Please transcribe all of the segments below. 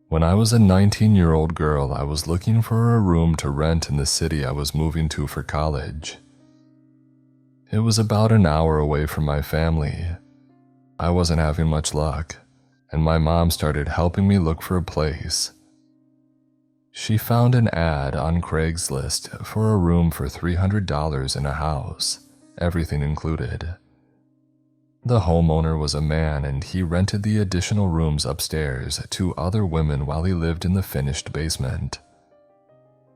When I was a 19-year-old girl, I was looking for a room to rent in the city I was moving to for college. It was about an hour away from my family. I wasn't having much luck, and my mom started helping me look for a place. She found an ad on Craigslist for a room for $300 in a house, everything included. The homeowner was a man, and he rented the additional rooms upstairs to other women while he lived in the finished basement.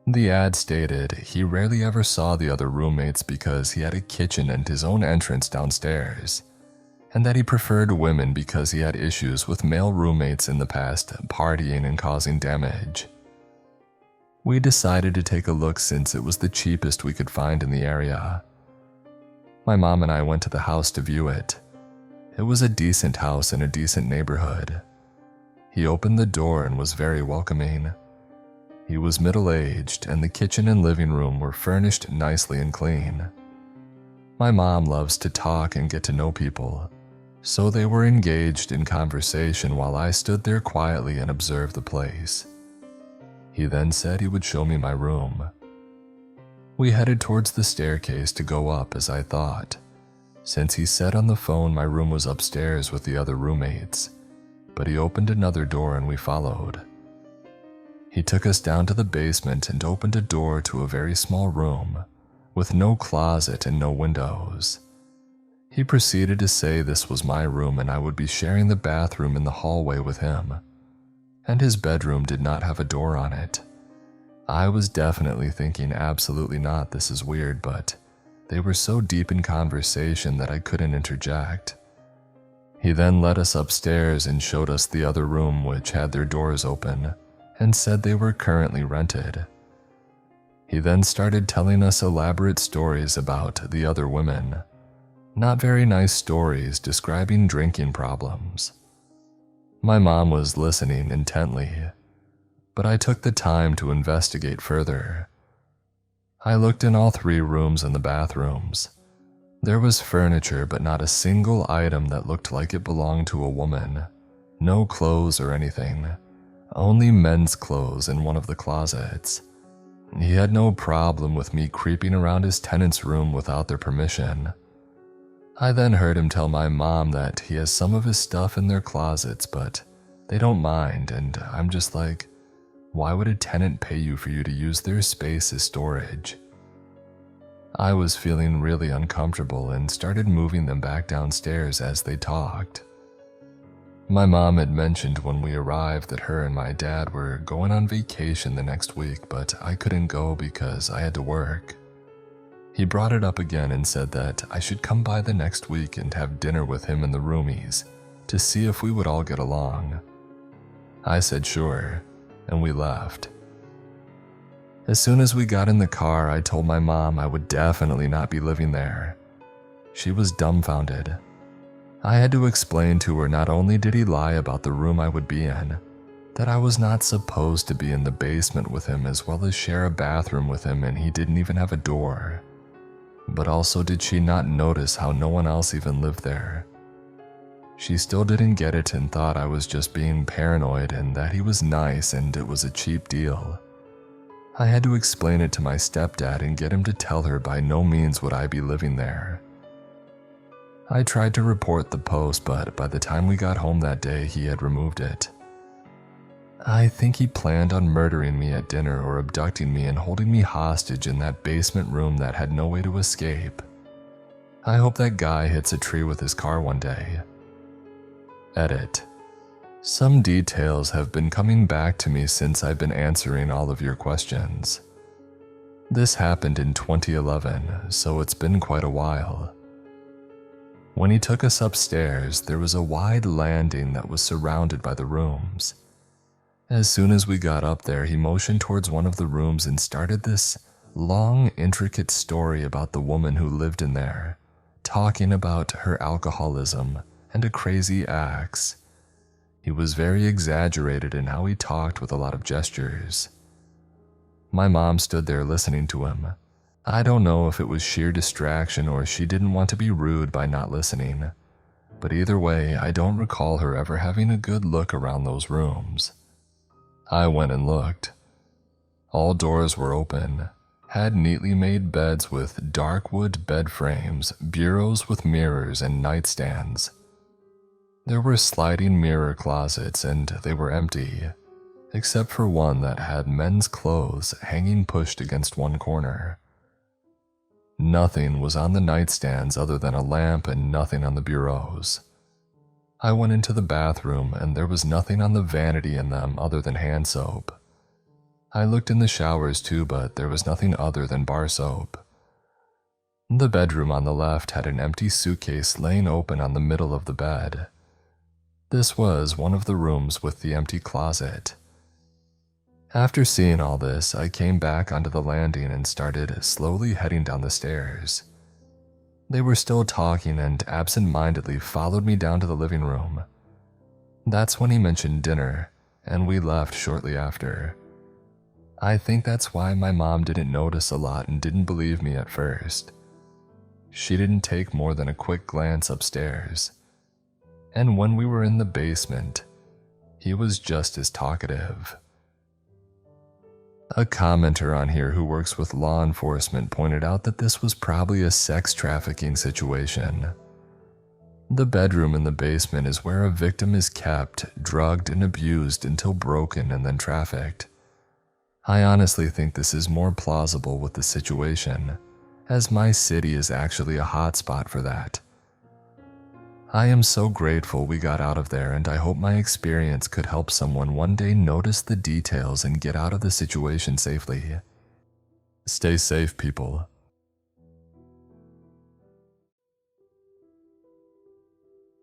The ad stated he rarely ever saw the other roommates because he had a kitchen and his own entrance downstairs, and that he preferred women because he had issues with male roommates in the past partying and causing damage. We decided to take a look since it was the cheapest we could find in the area. My mom and I went to the house to view it. It was a decent house in a decent neighborhood. He opened the door and was very welcoming. He was middle-aged, and the kitchen and living room were furnished nicely and clean. My mom loves to talk and get to know people, so they were engaged in conversation while I stood there quietly and observed the place. He then said he would show me my room. We headed towards the staircase to go up as I thought, since he said on the phone my room was upstairs with the other roommates, but he opened another door and we followed. He took us down to the basement and opened a door to a very small room, with no closet and no windows. He proceeded to say this was my room and I would be sharing the bathroom in the hallway with him, and his bedroom did not have a door on it. I was definitely thinking absolutely not, this is weird, but they were so deep in conversation that I couldn't interject. He then led us upstairs and showed us the other room, which had their doors open, and said they were currently rented. He then started telling us elaborate stories about the other women. Not very nice stories describing drinking problems. My mom was listening intently, but I took the time to investigate further. I looked in all 3 rooms and the bathrooms. There was furniture, but not a single item that looked like it belonged to a woman. No clothes or anything. Only men's clothes in one of the closets. He had no problem with me creeping around his tenant's room without their permission. I then heard him tell my mom that he has some of his stuff in their closets, but they don't mind, and I'm just like, why would a tenant pay you for you to use their space as storage? I was feeling really uncomfortable and started moving them back downstairs as they talked. My mom had mentioned when we arrived that her and my dad were going on vacation the next week, but I couldn't go because I had to work. He brought it up again and said that I should come by the next week and have dinner with him and the roomies to see if we would all get along. I said sure, and we left. As soon as we got in the car, I told my mom I would definitely not be living there. She was dumbfounded. I had to explain to her not only did he lie about the room I would be in, that I was not supposed to be in the basement with him as well as share a bathroom with him, and he didn't even have a door. But also, did she not notice how no one else even lived there? She still didn't get it and thought I was just being paranoid and that he was nice and it was a cheap deal. I had to explain it to my stepdad and get him to tell her by no means would I be living there. I tried to report the post, but by the time we got home that day, he had removed it. I think he planned on murdering me at dinner or abducting me and holding me hostage in that basement room that had no way to escape. I hope that guy hits a tree with his car one day. Edit. Some details have been coming back to me since I've been answering all of your questions. This happened in 2011, so it's been quite a while. When he took us upstairs, there was a wide landing that was surrounded by the rooms. As soon as we got up there, he motioned towards one of the rooms and started this long, intricate story about the woman who lived in there, talking about her alcoholism and a crazy axe. He was very exaggerated in how he talked with a lot of gestures. My mom stood there listening to him. I don't know if it was sheer distraction or she didn't want to be rude by not listening, but either way, I don't recall her ever having a good look around those rooms. I went and looked. All doors were open, had neatly made beds with dark wood bed frames, bureaus with mirrors, and nightstands. There were sliding mirror closets, and they were empty, except for one that had men's clothes hanging pushed against one corner. Nothing was on the nightstands other than a lamp, and nothing on the bureaus. I went into the bathroom, and there was nothing on the vanity in them other than hand soap. I looked in the showers too, but there was nothing other than bar soap. The bedroom on the left had an empty suitcase laying open on the middle of the bed. This was one of the rooms with the empty closet. After seeing all this, I came back onto the landing and started slowly heading down the stairs. They were still talking and absent-mindedly followed me down to the living room. That's when he mentioned dinner, and we left shortly after. I think that's why my mom didn't notice a lot and didn't believe me at first. She didn't take more than a quick glance upstairs. And when we were in the basement, he was just as talkative. A commenter on here who works with law enforcement pointed out that this was probably a sex trafficking situation. The bedroom in the basement is where a victim is kept, drugged, and abused until broken and then trafficked. I honestly think this is more plausible with the situation, as my city is actually a hotspot for that. I am so grateful we got out of there, and I hope my experience could help someone one day notice the details and get out of the situation safely. Stay safe, people.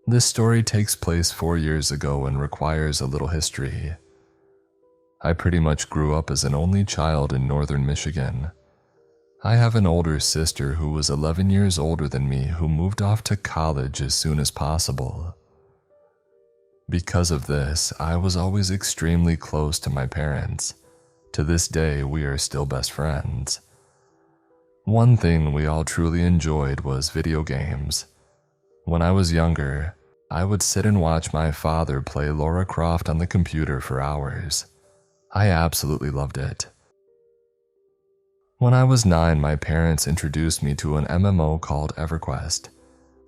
This story takes place 4 years ago and requires a little history. I pretty much grew up as an only child in northern Michigan. I have an older sister who was 11 years older than me who moved off to college as soon as possible. Because of this, I was always extremely close to my parents. To this day, we are still best friends. One thing we all truly enjoyed was video games. When I was younger, I would sit and watch my father play Lara Croft on the computer for hours. I absolutely loved it. When I was 9, my parents introduced me to an MMO called EverQuest.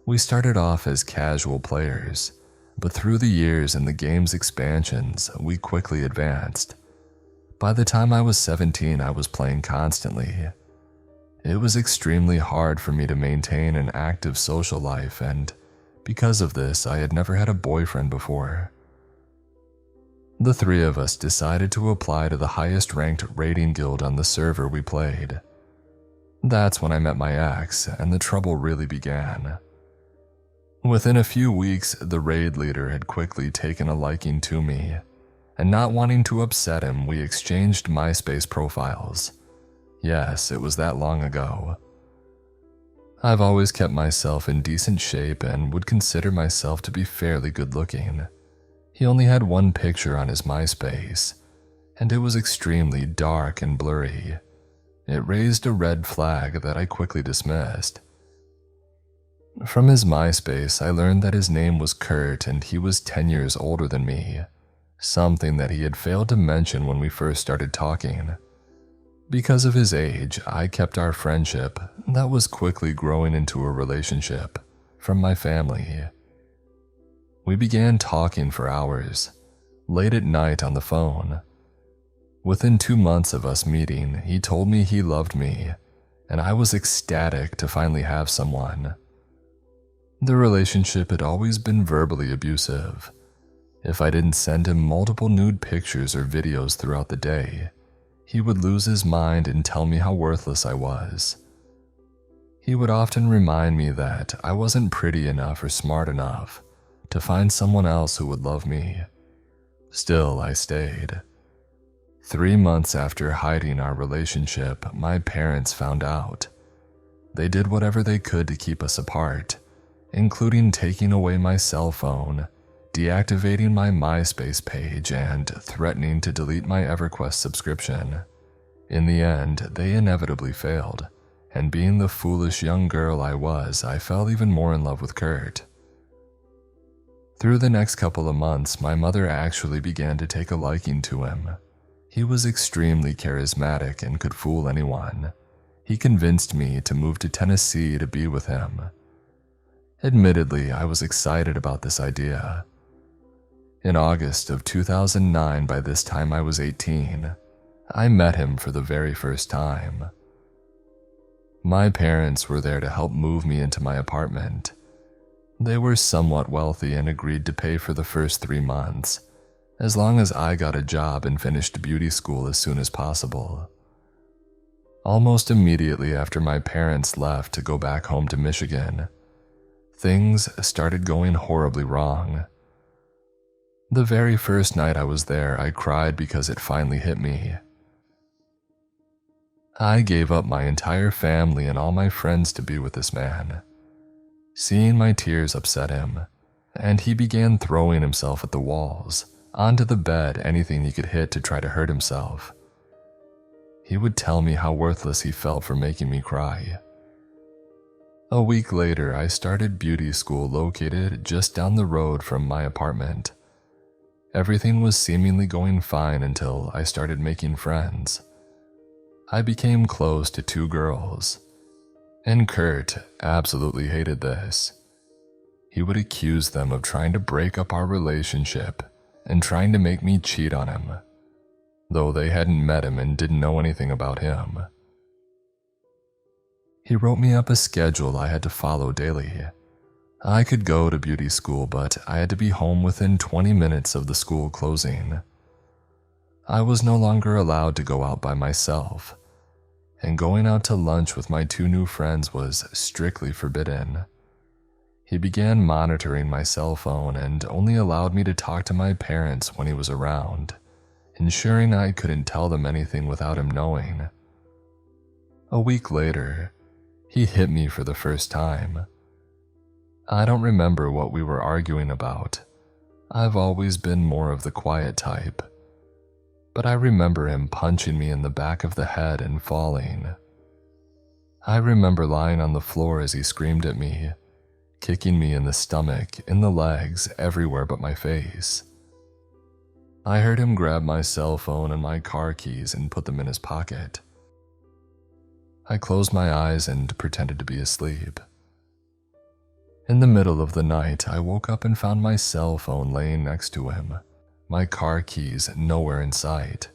We started off as casual players, but through the years and the game's expansions, we quickly advanced. By the time I was 17, I was playing constantly. It was extremely hard for me to maintain an active social life, and because of this, I had never had a boyfriend before. The three of us decided to apply to the highest ranked raiding guild on the server we played. That's when I met my ex, and the trouble really began. Within a few weeks, the raid leader had quickly taken a liking to me, and not wanting to upset him, we exchanged MySpace profiles. Yes, it was that long ago. I've always kept myself in decent shape and would consider myself to be fairly good looking. He only had one picture on his MySpace, and it was extremely dark and blurry. It raised a red flag that I quickly dismissed. From his MySpace, I learned that his name was Kurt and he was 10 years older than me, something that he had failed to mention when we first started talking. Because of his age, I kept our friendship, that was quickly growing into a relationship, from my family. We began talking for hours, late at night on the phone. Within 2 months of us meeting, he told me he loved me, and I was ecstatic to finally have someone. The relationship had always been verbally abusive. If I didn't send him multiple nude pictures or videos throughout the day, he would lose his mind and tell me how worthless I was. He would often remind me that I wasn't pretty enough or smart enough to find someone else who would love me. Still, I stayed. 3 months after hiding our relationship, my parents found out. They did whatever they could to keep us apart, including taking away my cell phone, deactivating my MySpace page, and threatening to delete my EverQuest subscription. In the end, they inevitably failed, and being the foolish young girl I was, I fell even more in love with Kurt. Through the next couple of months, my mother actually began to take a liking to him. He was extremely charismatic and could fool anyone. He convinced me to move to Tennessee to be with him. Admittedly, I was excited about this idea. In August of 2009, by this time I was 18, I met him for the very first time. My parents were there to help move me into my apartment. They were somewhat wealthy and agreed to pay for the first 3 months, as long as I got a job and finished beauty school as soon as possible. Almost immediately after my parents left to go back home to Michigan, things started going horribly wrong. The very first night I was there, I cried because it finally hit me. I gave up my entire family and all my friends to be with this man. Seeing my tears upset him, and he began throwing himself at the walls, onto the bed, anything he could hit to try to hurt himself. He would tell me how worthless he felt for making me cry. A week later, I started beauty school located just down the road from my apartment. Everything was seemingly going fine until I started making friends. I became close to 2 girls, and Kurt absolutely hated this. He would accuse them of trying to break up our relationship and trying to make me cheat on him, though they hadn't met him and didn't know anything about him. He wrote me up a schedule I had to follow daily. I could go to beauty school, but I had to be home within 20 minutes of the school closing. I was no longer allowed to go out by myself, and going out to lunch with my 2 new friends was strictly forbidden. He began monitoring my cell phone and only allowed me to talk to my parents when he was around, ensuring I couldn't tell them anything without him knowing. A week later, he hit me for the first time. I don't remember what we were arguing about. I've always been more of the quiet type, but I remember him punching me in the back of the head and falling. I remember lying on the floor as he screamed at me, kicking me in the stomach, in the legs, everywhere but my face. I heard him grab my cell phone and my car keys and put them in his pocket. I closed my eyes and pretended to be asleep. In the middle of the night, I woke up and found my cell phone laying next to him, my car keys nowhere in sight.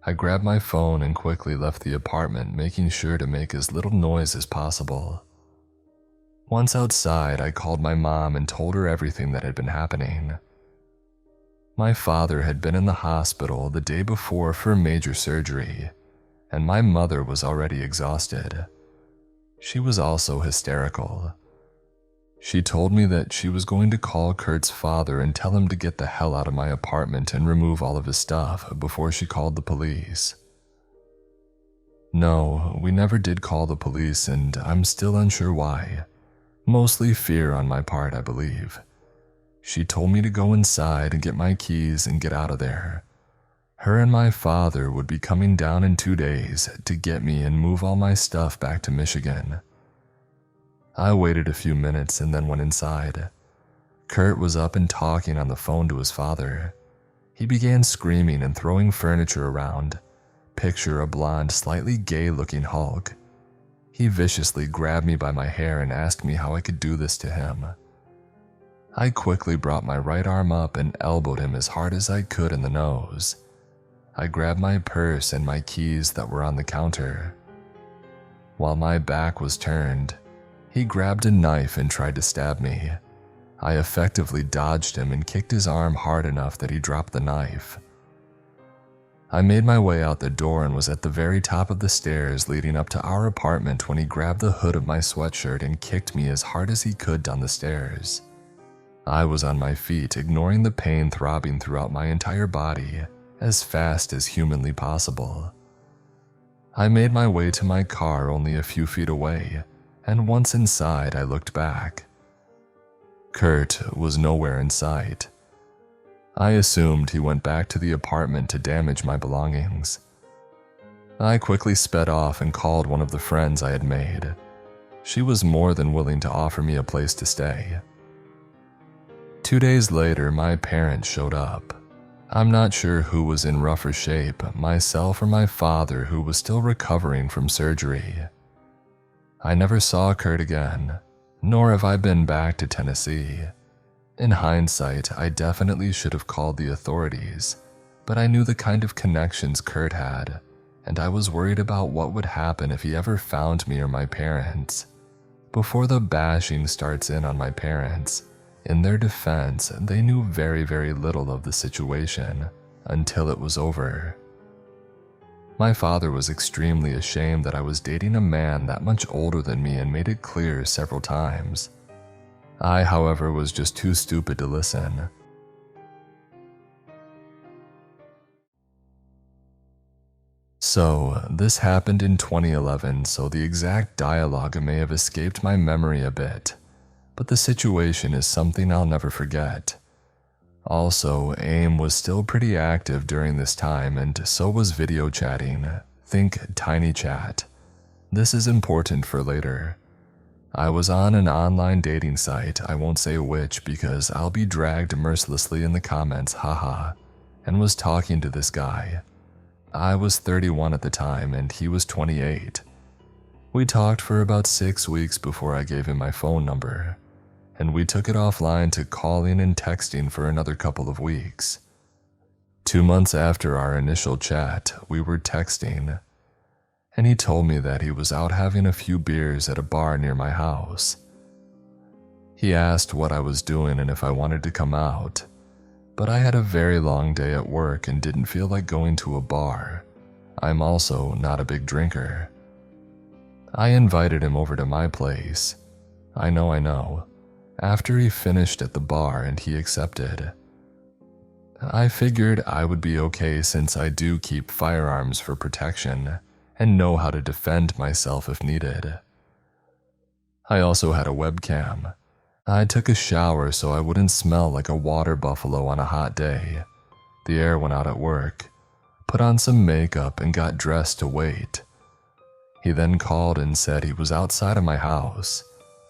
I grabbed my phone and quickly left the apartment, making sure to make as little noise as possible. Once outside, I called my mom and told her everything that had been happening. My father had been in the hospital the day before for major surgery, and my mother was already exhausted. She was also hysterical. She told me that she was going to call Kurt's father and tell him to get the hell out of my apartment and remove all of his stuff before she called the police. No, we never did call the police, and I'm still unsure why. Mostly fear on my part, I believe. She told me to go inside and get my keys and get out of there. Her and my father would be coming down in 2 days to get me and move all my stuff back to Michigan. I waited a few minutes and then went inside. Kurt was up and talking on the phone to his father. He began screaming and throwing furniture around. Picture a blonde, slightly gay-looking Hulk. He viciously grabbed me by my hair and asked me how I could do this to him. I quickly brought my right arm up and elbowed him as hard as I could in the nose. I grabbed my purse and my keys that were on the counter. While my back was turned, he grabbed a knife and tried to stab me. I effectively dodged him and kicked his arm hard enough that he dropped the knife. I made my way out the door and was at the very top of the stairs leading up to our apartment when he grabbed the hood of my sweatshirt and kicked me as hard as he could down the stairs. I was on my feet, ignoring the pain throbbing throughout my entire body, as fast as humanly possible. I made my way to my car only a few feet away, and once inside I looked back. Kurt was nowhere in sight. I assumed he went back to the apartment to damage my belongings. I quickly sped off and called one of the friends I had made. She was more than willing to offer me a place to stay. 2 days later, my parents showed up. I'm not sure who was in rougher shape, myself or my father, who was still recovering from surgery. I never saw Kurt again, nor have I been back to Tennessee. In hindsight, I definitely should have called the authorities, but I knew the kind of connections Kurt had, and I was worried about what would happen if he ever found me or my parents. Before the bashing starts in on my parents, in their defense, they knew very, very little of the situation until it was over. My father was extremely ashamed that I was dating a man that much older than me and made it clear several times. I, however, was just too stupid to listen. So, this happened in 2011, so the exact dialogue may have escaped my memory a bit, but the situation is something I'll never forget. Also, AIM was still pretty active during this time, and so was video chatting. Think Tiny Chat. This is important for later. I was on an online dating site, I won't say which because I'll be dragged mercilessly in the comments, haha, and was talking to this guy. I was 31 at the time and he was 28. We talked for about 6 weeks before I gave him my phone number, and we took it offline to calling and texting for another couple of weeks. 2 months after our initial chat, we were texting, and he told me that he was out having a few beers at a bar near my house. He asked what I was doing and if I wanted to come out, but I had a very long day at work and didn't feel like going to a bar. I'm also not a big drinker. I invited him over to my place. I know. After he finished at the bar and he accepted. I figured I would be okay since I do keep firearms for protection and know how to defend myself if needed. I also had a webcam. I took a shower so I wouldn't smell like a water buffalo on a hot day. The air went out at work, put on some makeup and got dressed to wait. He then called and said he was outside of my house.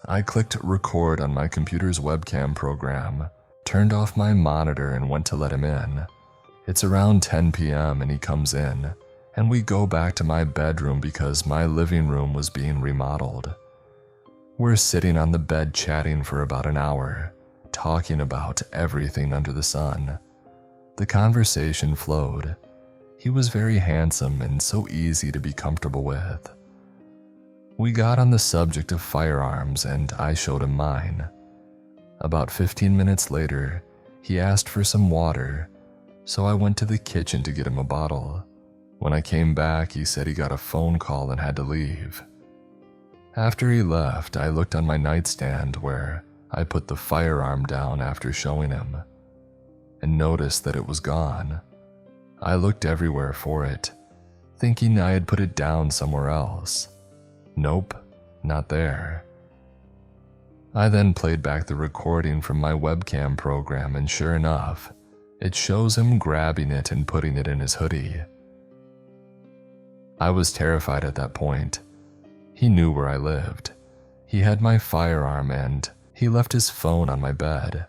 I clicked record on my computer's webcam program, turned off my monitor and went to let him in. It's around 10 p.m. and he comes in, and we go back to my bedroom because my living room was being remodeled. We're sitting on the bed chatting for about an hour, talking about everything under the sun. The conversation flowed. He was very handsome and so easy to be comfortable with. We got on the subject of firearms and I showed him mine. About 15 minutes later, he asked for some water, so I went to the kitchen to get him a bottle. When I came back, he said he got a phone call and had to leave. After he left, I looked on my nightstand where I put the firearm down after showing him, and noticed that it was gone. I looked everywhere for it, thinking I had put it down somewhere else. Nope, not there. I then played back the recording from my webcam program and sure enough, it shows him grabbing it and putting it in his hoodie. I was terrified at that point. He knew where I lived. He had my firearm and he left his phone on my bed.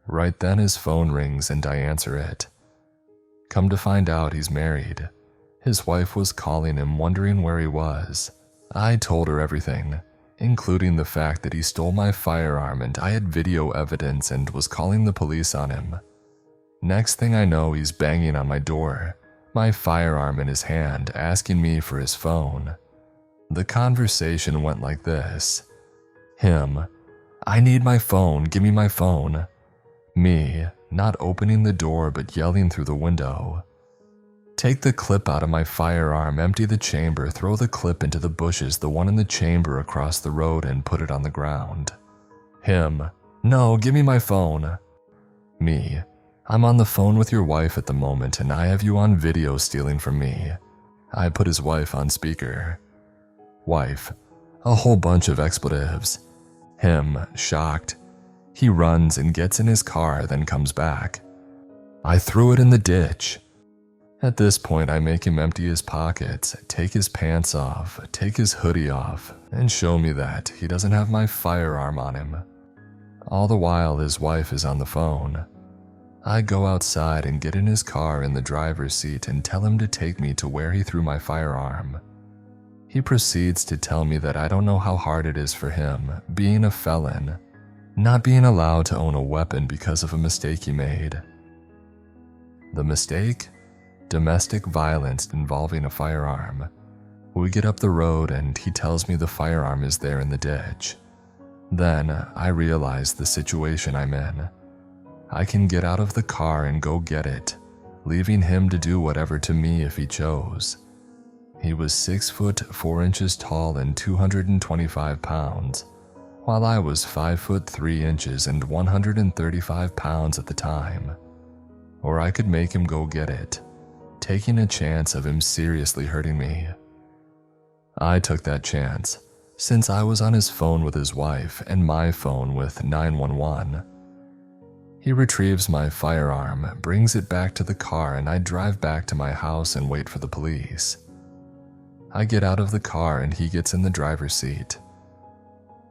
Right then his phone rings and I answer it. Come to find out he's married. His wife was calling him wondering where he was. I told her everything, including the fact that he stole my firearm and I had video evidence and was calling the police on him. Next thing I know, he's banging on my door, my firearm in his hand, asking me for his phone. The conversation went like this. Him, I need my phone, give me my phone. Me, not opening the door but yelling through the window. Take the clip out of my firearm, empty the chamber, throw the clip into the bushes, the one in the chamber across the road, and put it on the ground. Him, no, give me my phone. Me, I'm on the phone with your wife at the moment and I have you on video stealing from me. I put his wife on speaker. Wife, a whole bunch of expletives. Him, shocked. He runs and gets in his car, then comes back. I threw it in the ditch. At this point, I make him empty his pockets, take his pants off, take his hoodie off, and show me that he doesn't have my firearm on him. All the while, his wife is on the phone. I go outside and get in his car in the driver's seat and tell him to take me to where he threw my firearm. He proceeds to tell me that I don't know how hard it is for him, being a felon, not being allowed to own a weapon because of a mistake he made. The mistake? Domestic violence involving a firearm. We get up the road and he tells me the firearm is there in the ditch. Then I realize the situation I'm in. I can get out of the car and go get it, leaving him to do whatever to me if he chose. He was 6 foot 4 inches tall and 225 pounds, while I was 5 foot 3 inches and 135 pounds at the time. Or I could make him go get it, taking a chance of him seriously hurting me. I took that chance, since I was on his phone with his wife and my phone with 911. He retrieves my firearm, brings it back to the car, and I drive back to my house and wait for the police. I get out of the car and he gets in the driver's seat.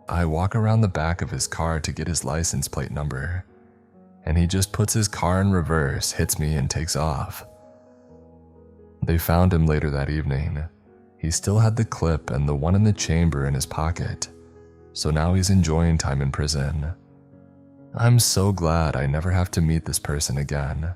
I walk around the back of his car to get his license plate number, and he just puts his car in reverse, hits me, and takes off. They found him later that evening. He still had the clip and the one in the chamber in his pocket, so now he's enjoying time in prison. I'm so glad I never have to meet this person again.